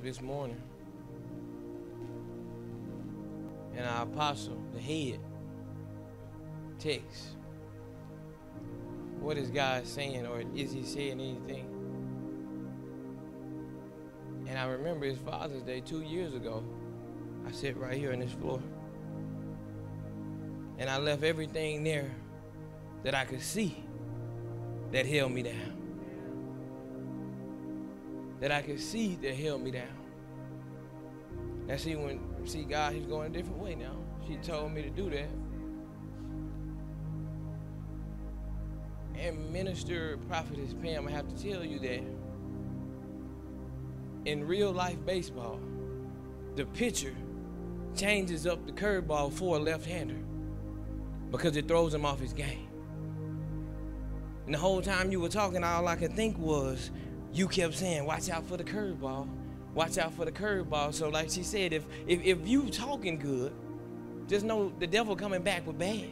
this morning, and our apostle, the head, text. What is God saying, or is he saying anything? And I remember his Father's Day 2 years ago. I sat right here on this floor, and I left everything there that I could see that held me down. That I could see that held me down. Now see God, he's going a different way now. She told me to do that. And Minister Prophetess Pam, I have to tell you that in real life baseball, the pitcher changes up the curveball for a left-hander because it throws him off his game. And the whole time you were talking, all I could think was, you kept saying, watch out for the curveball. Watch out for the curveball. So like she said, if you talking good, just know the devil coming back with bad.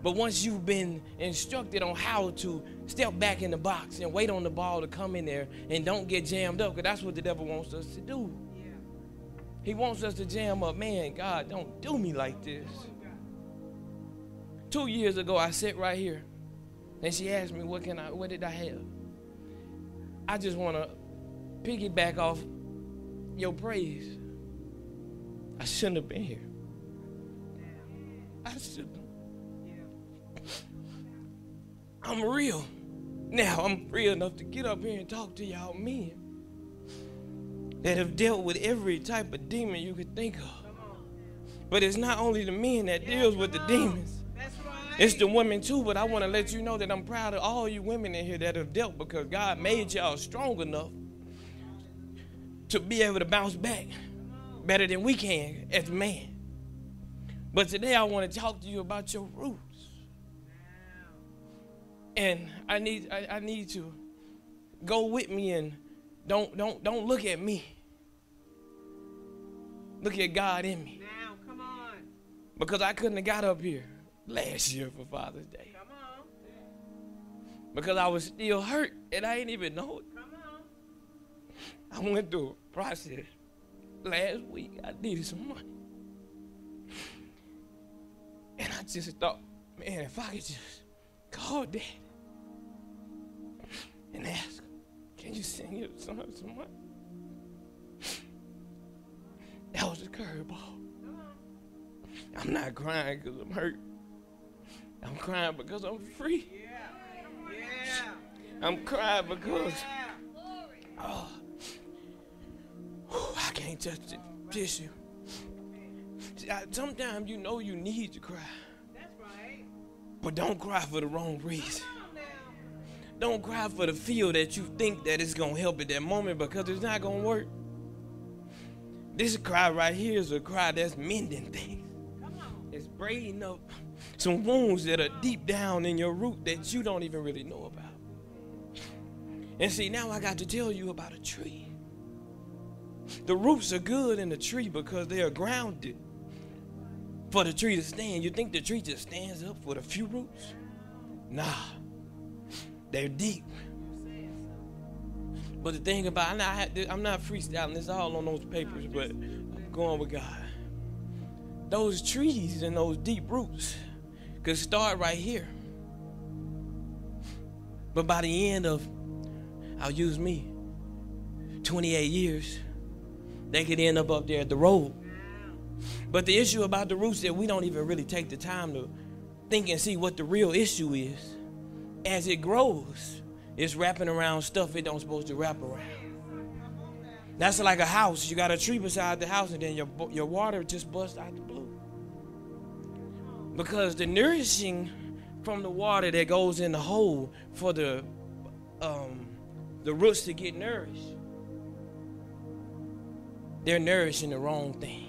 But once you've been instructed on how to step back in the box and wait on the ball to come in there and don't get jammed up, because that's what the devil wants us to do. Yeah. He wants us to jam up. Man, God, don't do me like this. 2 years ago, I sat right here, and she asked me, what did I have? I just want to piggyback off your praise. I shouldn't have been here. I shouldn't. I'm real. Now I'm free enough to get up here and talk to y'all men that have dealt with every type of demon you could think of. But it's not only the men that deals with the demons. It's the women too, but I want to let you know that I'm proud of all you women in here that have dealt, because God made y'all strong enough to be able to bounce back better than we can as men. But today I want to talk to you about your roots. And I need to go with me, and don't look at me. Look at God in me. Now, come on. Because I couldn't have got up here last year for Father's Day. Come on. Because I was still hurt and I didn't even know it. Come on. I went through a process last week. I needed some money. And I just thought, man, if I could just call Dad and ask, can you send your son some money? That was a curveball. I'm not crying because I'm hurt. I'm crying because I'm free. Yeah. I'm crying because I can't touch the tissue. Sometimes you know you need to cry. That's right. But don't cry for the wrong reason. Don't cry for the feel that you think that it's going to help at that moment, because it's not going to work. This cry right here is a cry that's mending things. It's braiding up some wounds that are deep down in your root that you don't even really know about. And see, now I got to tell you about a tree. The roots are good in the tree because they are grounded for the tree to stand. You think the tree just stands up with a few roots? Nah, they're deep. But the thing about I'm not freestyling, it's all on those papers, but I'm going with God. Those trees and those deep roots could start right here. But by the end of, I'll use me, 28 years, they could end up there at the road. But the issue about the roots that we don't even really take the time to think and see what the real issue is. As it grows, it's wrapping around stuff it don't supposed to wrap around. That's like a house. You got a tree beside the house, and then your water just busts out the blue. Because the nourishing from the water that goes in the hole for the roots to get nourished, they're nourishing the wrong thing.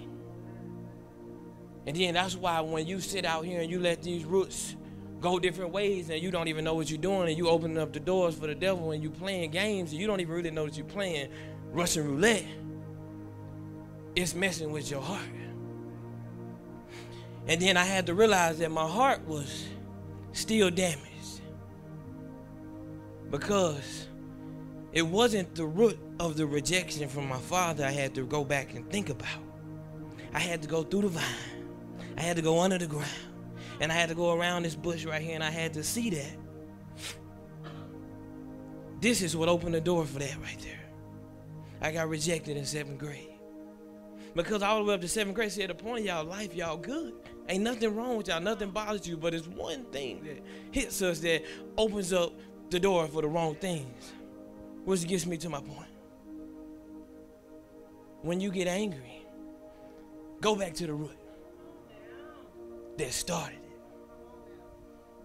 And then that's why when you sit out here and you let these roots go different ways and you don't even know what you're doing, and you opening up the doors for the devil and you playing games and you don't even really know that you're playing Russian roulette, it's messing with your heart. And then I had to realize that my heart was still damaged because it wasn't the root of the rejection from my father I had to go back and think about. I had to go through the vine. I had to go under the ground. And I had to go around this bush right here, and I had to see that. This is what opened the door for that right there. I got rejected in 7th grade. Because all the way up to 7th grade, see, at the point of y'all life, y'all good. Ain't nothing wrong with y'all. Nothing bothers you. But it's one thing that hits us that opens up the door for the wrong things. Which gets me to my point. When you get angry, go back to the root that started it.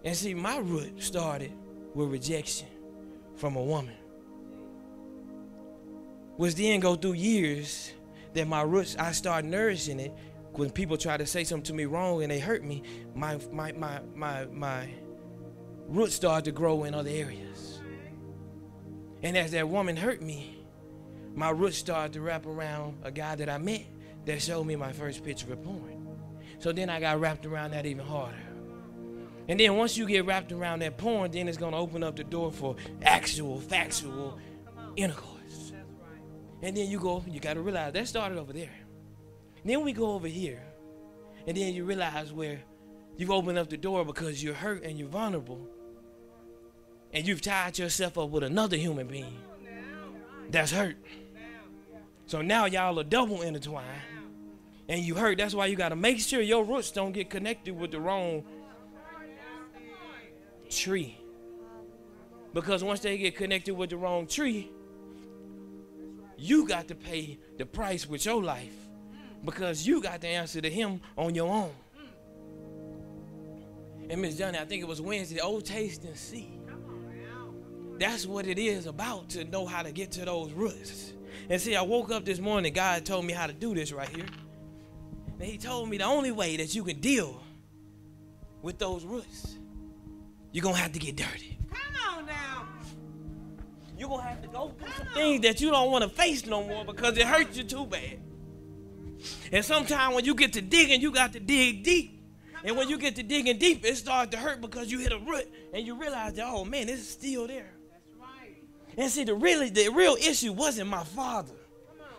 And see, my root started with rejection from a woman. Which then go through years that my roots, I start nourishing it. When people try to say something to me wrong and they hurt me, my roots start to grow in other areas. And as that woman hurt me, my roots started to wrap around a guy that I met that showed me my first picture of porn. So then I got wrapped around that even harder. And then once you get wrapped around that porn, then it's going to open up the door for actual, factual intercourse. And then you got to realize that started over there. And then we go over here, and then you realize where you've opened up the door because you're hurt and you're vulnerable, and you've tied yourself up with another human being that's hurt. So now y'all are double intertwined, and you hurt. That's why you got to make sure your roots don't get connected with the wrong tree. Because once they get connected with the wrong tree, you got to pay the price with your life, because you got to answer to him on your own. And Miss Johnny, I think it was Wednesday, oh, taste and see. That's what it is about, to know how to get to those roots. And see, I woke up this morning, God told me how to do this right here. And he told me the only way that you can deal with those roots, you're going to have to get dirty. Come on now. You're going to have to go through some things that you don't want to face no more because it hurts you too bad. And sometimes when you get to digging, you got to dig deep. And when you get to digging deep, it starts to hurt because you hit a root and you realize that, oh man, this is still there. That's right. And see, the real issue wasn't my father.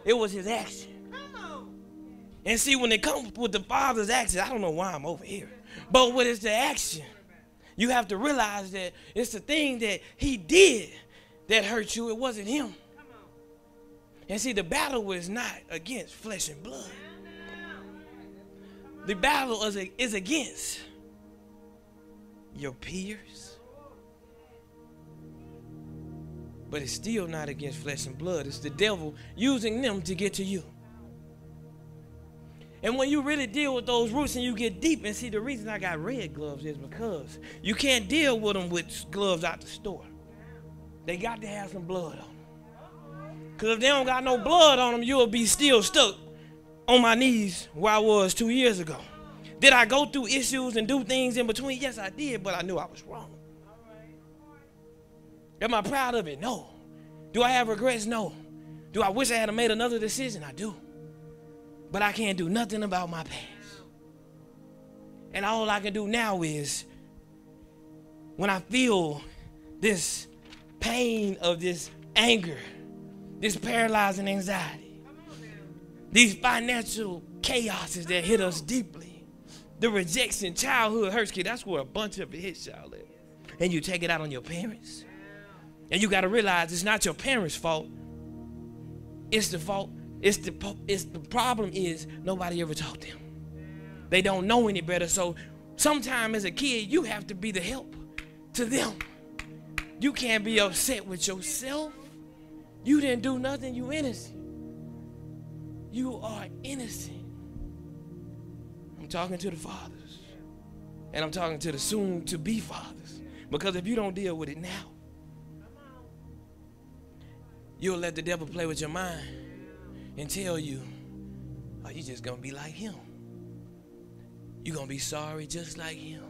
It was his action. Come on. And see, when it comes with the father's action, I don't know why I'm over here. But when it's the action, you have to realize that it's the thing that he did that hurt you. It wasn't him. Come on. And see, the battle was not against flesh and blood. The battle is against your peers. But it's still not against flesh and blood. It's the devil using them to get to you. And when you really deal with those roots and you get deep, and see, the reason I got red gloves is because you can't deal with them with gloves out the store. They got to have some blood on them. Because if they don't got no blood on them, you'll be still stuck on my knees where I was 2 years ago. Did I go through issues and do things in between? Yes, I did, but I knew I was wrong. Am I proud of it? No. Do I have regrets? No. Do I wish I had made another decision? I do. But I can't do nothing about my past. And all I can do now is, when I feel this pain of this anger, this paralyzing anxiety, these financial chaoses that hit us deeply, the rejection, childhood hurts, kid, that's where a bunch of it hits y'all at. And you take it out on your parents. And you got to realize it's not your parents' fault. It's the fault. It's the problem is nobody ever taught them. They don't know any better. So sometime as a kid, you have to be the help to them. You can't be upset with yourself. You didn't do nothing. You innocent. You are innocent. I'm talking to the fathers. And I'm talking to the soon-to-be fathers. Because if you don't deal with it now, you'll let the devil play with your mind and tell you, oh, you're just going to be like him. You're going to be sorry just like him.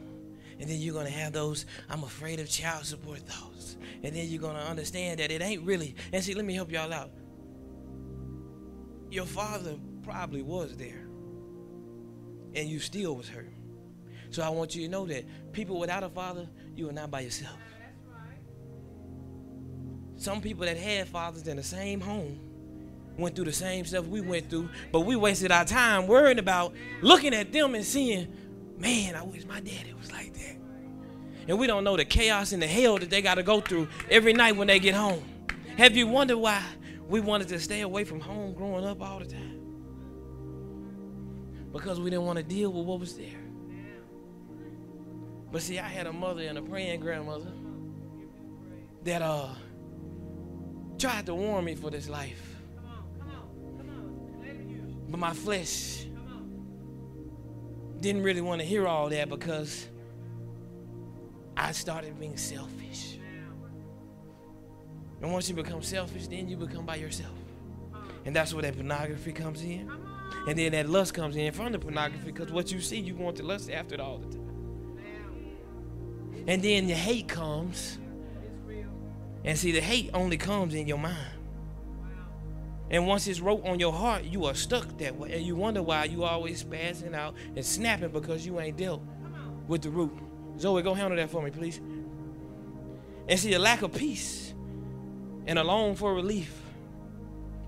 And then you're going to have those, I'm afraid of child support thoughts. And then you're going to understand that it ain't really. And see, let me help y'all out. Your father probably was there. And you still was hurt. So I want you to know that people without a father, you are not by yourself. some people that had fathers in the same home went through the same stuff we went through, but we wasted our time worrying about looking at them and seeing, man, I wish my daddy was like that. And we don't know the chaos and the hell that they got to go through every night when they get home. Have you wondered why we wanted to stay away from home growing up all the time? Because we didn't want to deal with what was there. But see, I had a mother and a praying grandmother that tried to warn me for this life. But my flesh didn't really want to hear all that because I started being selfish. And once you become selfish, then you become by yourself. And that's where that pornography comes in. And then that lust comes in from the pornography, because what you see, you want to lust after it all the time. And then the hate comes. And see, the hate only comes in your mind. And once it's wrote on your heart, you are stuck that way. And you wonder why you always spazzing out and snapping, because you ain't dealt with the root. Zoe, go handle that for me, please. And see, a lack of peace and a long for relief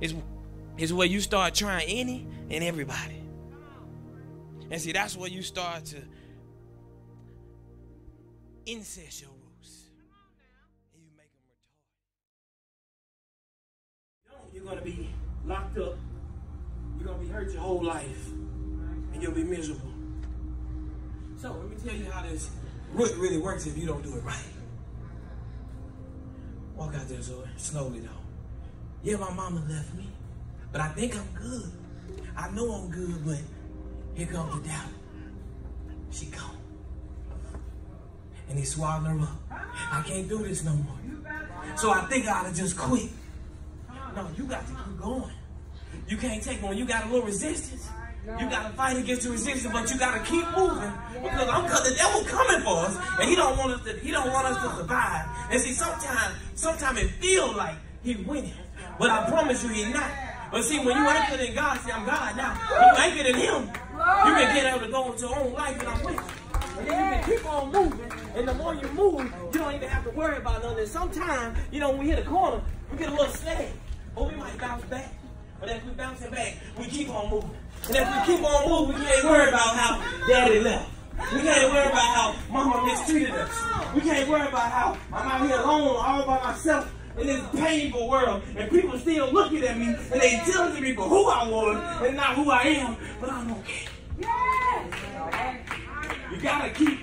is where you start trying any and everybody. And see, that's where you start to incest your roots. And you make them retarded. You're going to be locked up. You're going to be hurt your whole life. And you'll be miserable. So let me tell you how this really works if you don't do it right. Walk out there, Zoe, slowly though. Yeah, my mama left me, but I think I'm good. I know I'm good, but here comes the doubt. She gone. And he swallowed her up. I can't do this no more. So I think I ought to just quit. No, you got to keep going. You can't take one. You got a little resistance. You got to fight against the resistance, but you got to keep moving, because the devil coming for us, and he don't want us to survive. And see, sometimes it feels like he winning, but I promise you he's not. But see, when you anchored in God, see, I'm God now. When you anchored in him, you can get able to go into your own life, and I'm with you. And then you can keep on moving, and the more you move, you don't even have to worry about nothing. Sometimes, when we hit a corner, we get a little snag, or we might bounce back. But as we bouncing back, we keep on moving. And if we keep on moving, we can't worry about how daddy left. We can't worry about how mama mistreated us. We can't worry about how I'm out here alone all by myself in this painful world. And people still looking at me and they telling me for who I was and not who I am. But I'm okay. You gotta keep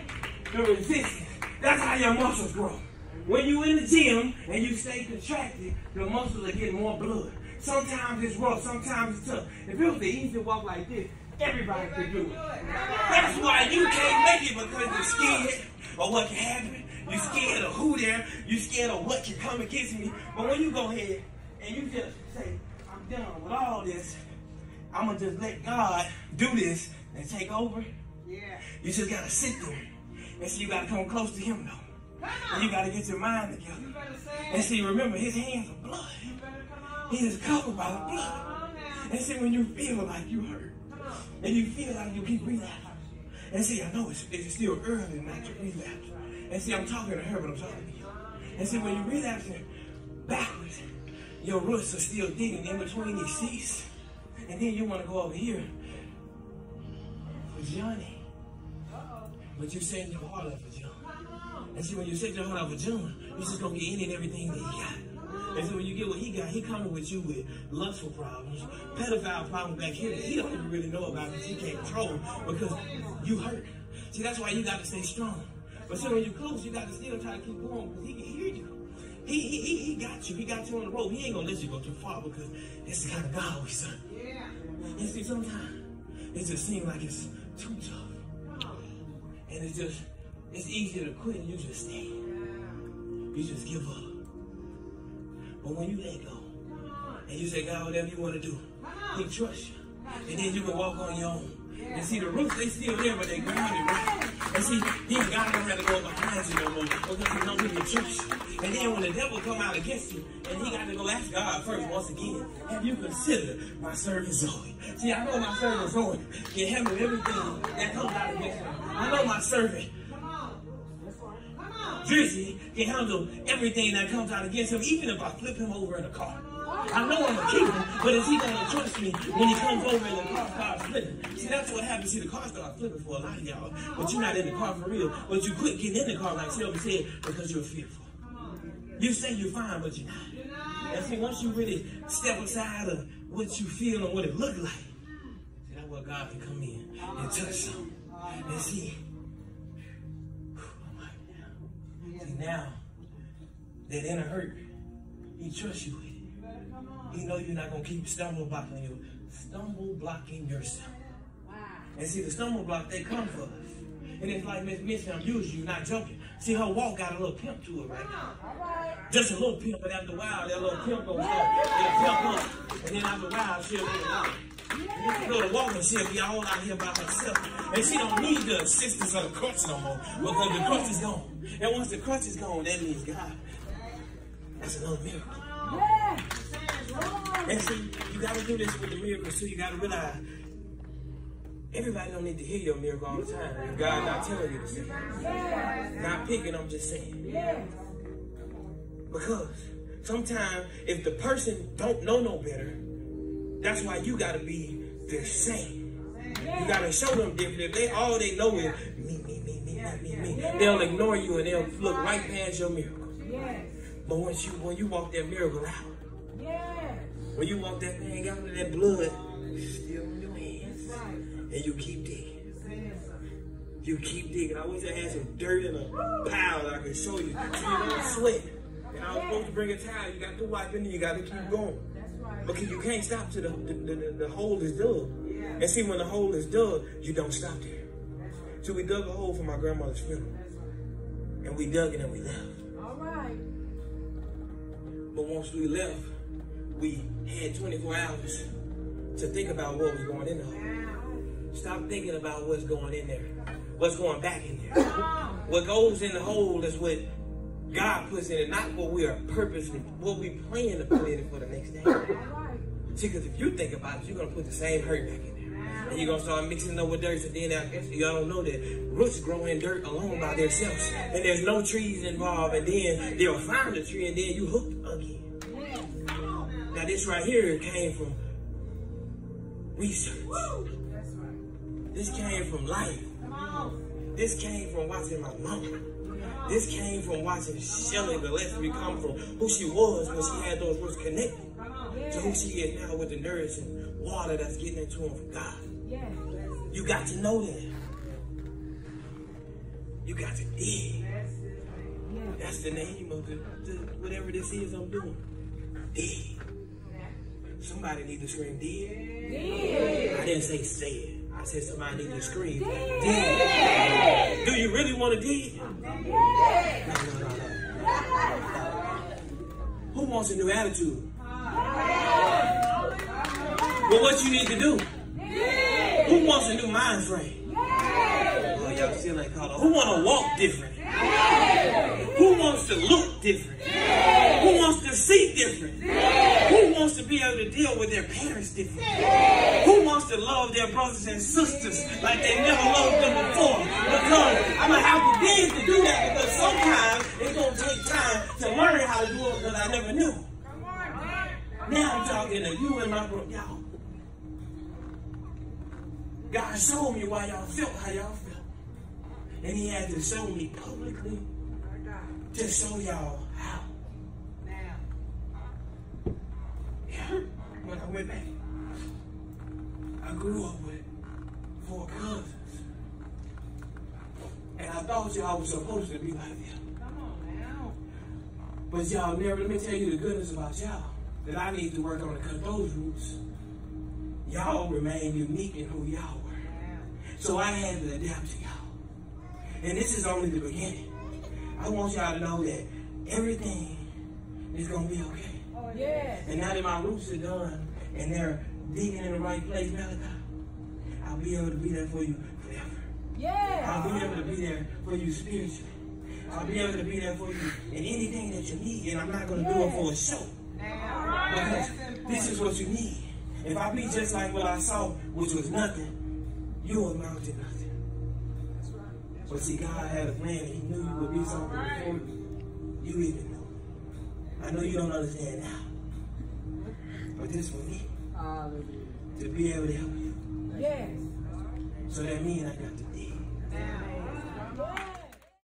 the resistance. That's how your muscles grow. When you in the gym and you stay contracted, the muscles are getting more blood. Sometimes it's rough, sometimes it's tough. If it was the easy walk like this, everybody could do it. That's why you can't make it, because you're scared of what can happen. You're scared of who there. You're scared of what can come against me. But when you go ahead and you just say, I'm done with all this, I'm going to just let God do this and take over. Yeah. You just got to sit there. And so you got to come close to him, though. And you got to get your mind together. And see, remember, his hands are blood. He is covered by the blood. And see, when you feel like you hurt, and you feel like you keep relapsing, and see, I know it's still early not to relapse. And see, I'm talking to her, but I'm talking to you. And see, when you relapsing backwards, your roots are still digging in between these seats. And then you want to go over here for Johnny. But you setting your heart up for John. And see, when you set your heart up for John, you're just going to get any and everything that he got. And so when you get what he got, he coming with you with lustful problems, pedophile problems back here that he don't even really know about because he can't control because you hurt. See, that's why you got to stay strong. But so when you're close, you got to still try to keep going because he can hear you. He got you. He got you on the road. He ain't going to let you go too far because that's the kind of God we serve. Yeah. And see, sometimes it just seems like it's too tough. And it's easier to quit and you just stay. You just give up. But when you let go, and you say, God, whatever you want to do, he trusts you. And then you can walk on your own. And see, the roots, they still there, but they grounded, right? And see, then God don't have to go behind you no more because he knows he can trust you. And then when the devil come out against you, and he got to go ask God first once again, have you considered my servant Zoe? See, I know my servant Zoe can handle everything that comes out against her. I know my servant Drizzy can handle everything that comes out against him, even if I flip him over in a car. I know I'm gonna keep him, but is he gonna trust me when he comes over and the car starts flipping? See, that's what happens. See, the car starts flipping for a lot of y'all, but you're not in the car for real. But you quit getting in the car, like Shelby said, because you're fearful. You say you're fine, but you're not. And see, once you really step aside of what you feel and what it look like, see, that's where God can come in and touch something. And see, now that inner hurt, he trusts you with it. He know you're not gonna keep stumble blocking yourself. And see, the stumble block, they come for us. And it's like Miss Missy, I'm using you, not joking. See, her walk got a little pimp to it right now. Just a little pimp, but after a while, that little pimp gonna start. It'll pimp up. And then after a while, she'll get it out. You can go to walk and she'll be all out here by herself. And she don't need the assistance of the crutch no more, because the crutch is gone. And once the crutch is gone, that means God. That's another miracle. And see, you gotta do this with the miracle, so you gotta realize everybody don't need to hear your miracle all the time. And God not telling you to say it. Not picking, I'm just saying. Because sometimes if the person don't know no better, that's why you gotta be the same. You gotta show them different. If they all they know is me, they'll ignore you and they'll look right past your miracle. But when you walk that miracle out, when you walk that thing out of that blood still in your hands, and you keep digging. You keep digging. I wish I had some dirt in a pile that I could show you so you don't sweat. And I was supposed to bring a towel. You got to wipe it and you got to keep going. Because you can't stop till the hole is dug. And see, when the hole is dug, you don't stop there. So we dug a hole for my grandmother's funeral. And we dug it and we left. But once we left, we had 24 hours to think about what was going in the hole. Stop thinking about what's going in there. What's going back in there. What goes in the hole is what God puts in it, not what we are purposely, what we plan to put in it for the next day. See, because if you think about it, you're going to put the same hurt back in there. And you're going to start mixing it up with dirt. So then I guess y'all don't know that roots grow in dirt alone by themselves. And there's no trees involved. And then they'll find a tree and then you hooked again. Now this right here came from research. This came from life. This came from watching my mama. This came from watching Shelley Gillespie come from who she was when she had those roots connected to who she is now with the nourishing water that's getting into them from God. You got to know that. You got to dig. That's the name of the whatever this is I'm doing. Dig. Somebody need to scream, dig. I didn't say it. I said somebody need to scream, dig. Do you really want to dig? No. Who wants a new attitude? Well, what you need to do? Who wants a new mind frame? Oh, y'all still ain't caught on. Who want to walk different? Who wants to look different? Who wants to see different? Who wants to be able to deal with their parents different? Who wants to love their brothers and sisters like they never loved them before? Because I'm going to have to dig to do that, because sometimes it's going to take time to learn how to do it because I never knew. Now I'm talking to you and my brother. Y'all. God showed me why y'all felt how y'all felt. And he had to show me publicly to show y'all how. Yeah, when I went back, I grew up with 4 cousins. And I thought y'all was supposed to be like them. But y'all never, let me tell you the goodness about y'all, that I need to work on to cut those roots. Y'all remain unique in who y'all were. So I had to adapt to y'all. And this is only the beginning. I want y'all to know that everything is going to be okay. And now that my roots are done and they're digging in the right place, Malachi, I'll be able to be there for you forever. I'll be able to be there for you spiritually. I'll be able to be there for you in anything that you need. And I'm not going to do it for a show. Because this is what you need. If I be just like what I saw, which was nothing, you'll amount to nothing. But see, God had a plan, and He knew you would be something before you even knew. I know you don't understand now, but this for me, to be able to help you. Yes. So that means I got to dig.